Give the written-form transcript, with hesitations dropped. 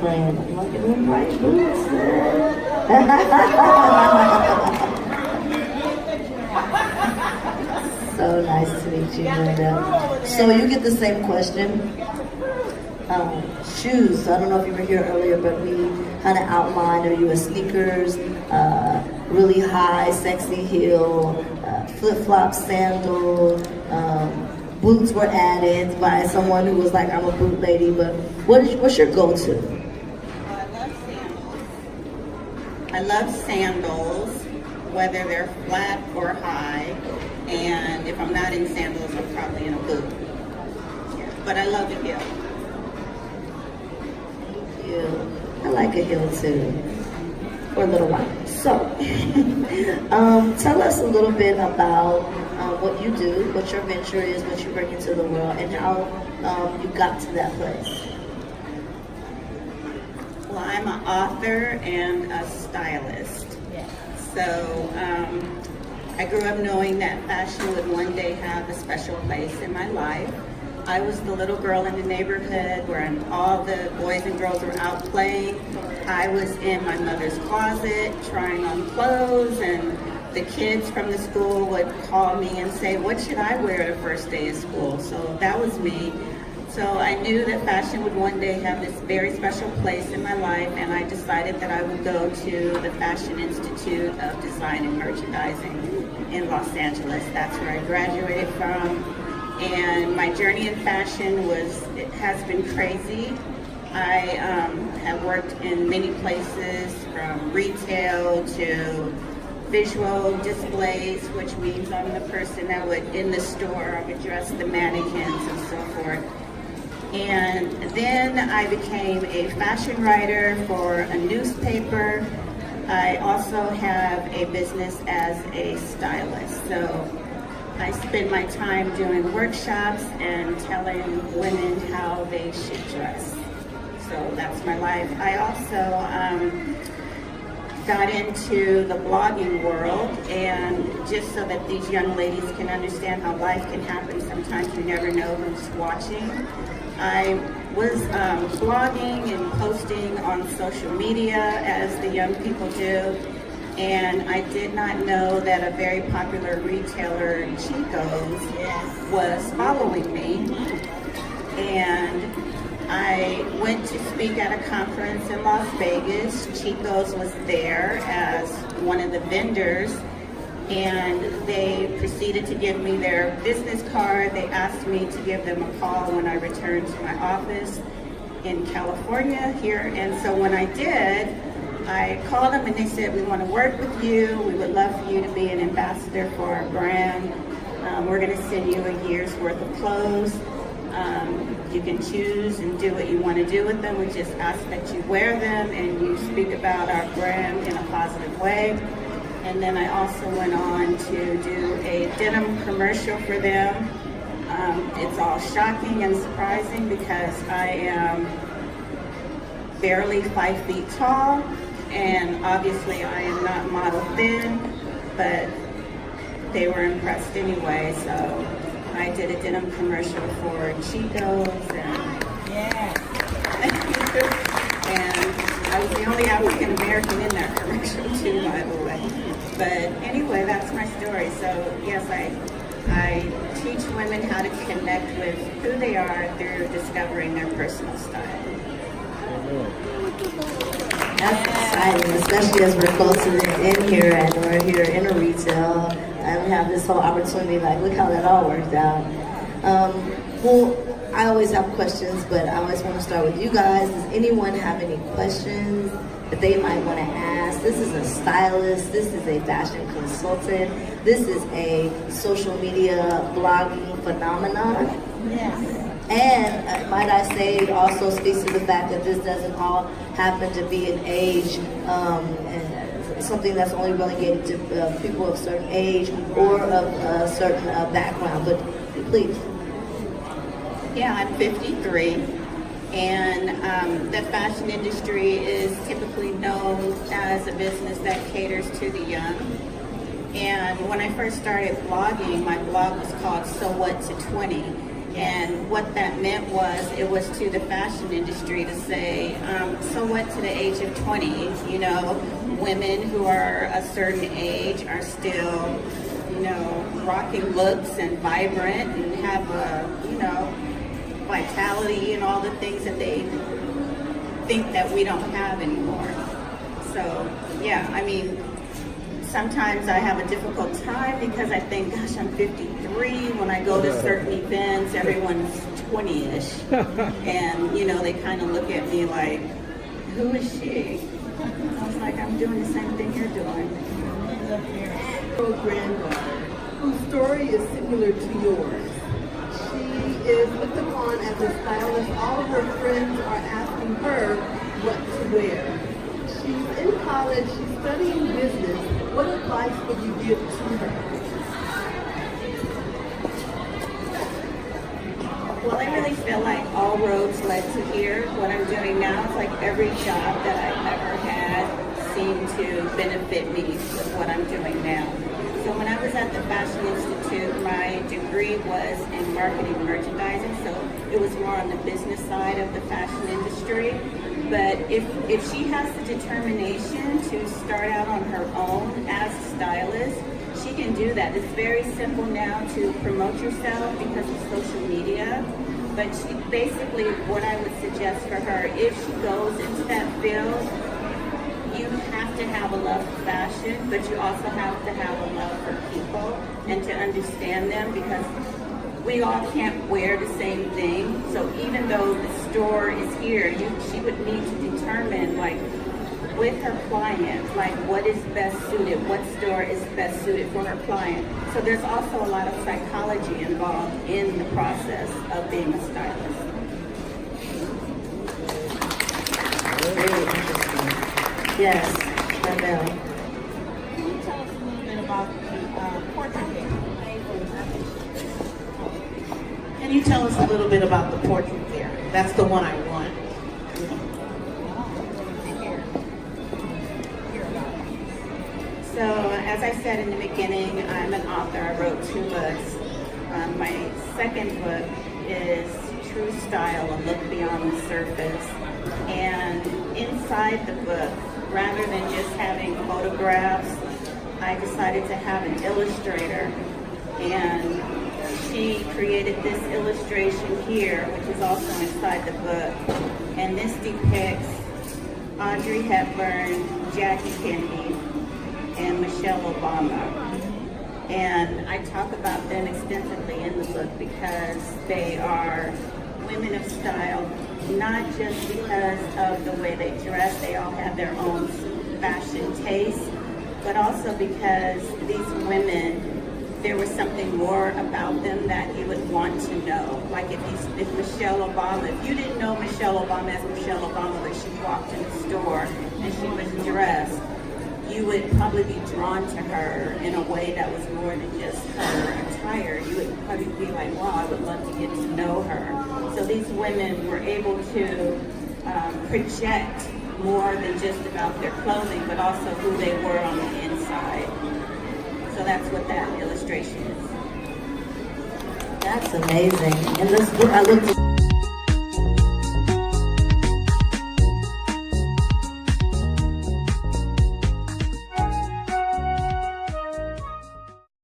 Brand. I'm looking at them right boots. So nice to meet you, Glenda. So you get the same question. Shoes. So I don't know if you were here earlier, but we kind of outlined, are you a sneakers, really high, sexy heel, flip-flop sandal, boots were added by someone who was like, I'm a boot lady, but what's your go-to? I love sandals, whether they're flat or high, and if I'm not in sandals, I'm probably in a boot. Yeah. But I love a heel. I like a heel too, for a little while. So, tell us a little bit about what you do, what your venture is, what you bring into the world, and how you got to that place. Well, I'm an author and a stylist. So I grew up knowing that fashion would one day have a special place in my life. I was the little girl in the neighborhood where all the boys and girls were out playing. I was in my mother's closet trying on clothes, and the kids from the school would call me and say, what should I wear the first day of school? So that was me. So I knew that fashion would one day have this very special place in my life, and I decided that I would go to the Fashion Institute of Design and Merchandising in Los Angeles. That's where I graduated from. And my journey in fashion has been crazy. I have worked in many places, from retail to visual displays, which means I'm the person that would, in the store, I would dress the mannequins and so forth. And then I became a fashion writer for a newspaper. I also have a business as a stylist. So I spend my time doing workshops and telling women how they should dress. So that's my life. I also got into the blogging world, and just so that these young ladies can understand how life can happen, sometimes you never know who's watching. I was blogging and posting on social media as the young people do. And I did not know that a very popular retailer, Chico's, was following me. And I went to speak at a conference in Las Vegas. Chico's was there as one of the vendors, and they proceeded to give me their business card. They asked me to give them a call when I returned to my office in California here. And so when I did, I called them and they said, we want to work with you. We would love for you to be an ambassador for our brand. We're going to send you a year's worth of clothes. You can choose and do what you want to do with them. We just ask that you wear them and you speak about our brand in a positive way. And then I also went on to do a denim commercial for them. It's all shocking and surprising because I am barely 5 feet tall. And obviously I am not model thin, but they were impressed anyway. So I did a denim commercial for Chico's, and and I was the only African American in that commercial too, by the way. But anyway, that's my story. So yes, I teach women how to connect with who they are through discovering their personal style. That's exciting, especially as we're close to the end here and we're here in a retail and we have this whole opportunity, like look how that all worked out. Well, I always have questions, but I always want to start with you guys. Does anyone have any questions that they might want to ask? This is a stylist, this is a fashion consultant, this is a social media blogging phenomenon. Yes. And might I say, it also speaks to the fact that this doesn't all happen to be an age, and something that's only relegated to people of a certain age or of a certain background. But please. Yeah, I'm 53, and the fashion industry is typically known as a business that caters to the young. And when I first started blogging, my blog was called So What to 20. And what that meant was, it was to the fashion industry to say, so what to the age of 20? You know, women who are a certain age are still, you know, rocking looks and vibrant and have a, you know, vitality and all the things that they think that we don't have anymore. So, yeah, I mean, sometimes I have a difficult time because I think, gosh, I'm 53. When I go to certain events, everyone's 20-ish. And, you know, they kind of look at me like, who is she? I was like, I'm doing the same thing you're doing. Granddaughter, whose story is similar to yours. She is looked upon as a stylist. All of her friends are asking her what to wear. She's in college, she's studying business. What advice would you give to her? Well, I really feel like all roads led to here. What I'm doing now is like every job that I've ever had seemed to benefit me with what I'm doing now. So when I was at the Fashion Institute, my degree was in marketing and merchandising, so it was more on the business side of the fashion industry. But if she has the determination to start out on her own as a stylist, she can do that. It's very simple now to promote yourself because of social media. But she basically, what I would suggest for her, if she goes into that field, you have to have a love for fashion, but you also have to have a love for people and to understand them, because we all can't wear the same thing. So even though the store is here, she would need to determine, like, with her client, like what is best suited, what store is best suited for her client. So there's also a lot of psychology involved in the process of being a stylist. Very interesting. Yes, Chanel. Can you tell us a little bit about the portrait hair? Can you tell us a little bit about the portrait hair? That's the one I want. So, as I said in the beginning, I'm an author. I wrote 2 books. My second book is True Style, A Look Beyond the Surface. And inside the book, rather than just having photographs, I decided to have an illustrator. And she created this illustration here, which is also inside the book. And this depicts Audrey Hepburn, Jackie Kennedy, and Michelle Obama. And I talk about them extensively in the book because they are women of style, not just because of the way they dress. They all have their own fashion taste, but also because these women, there was something more about them that you would want to know. Like if Michelle Obama, if you didn't know Michelle Obama as Michelle Obama, but she walked in the store and she was dressed, you would probably be drawn to her in a way that was more than just her attire. You would probably be like, wow, I would love to get to know her. So these women were able to project more than just about their clothing, but also who they were on the inside. So that's what that illustration is. That's amazing. And this book, I looked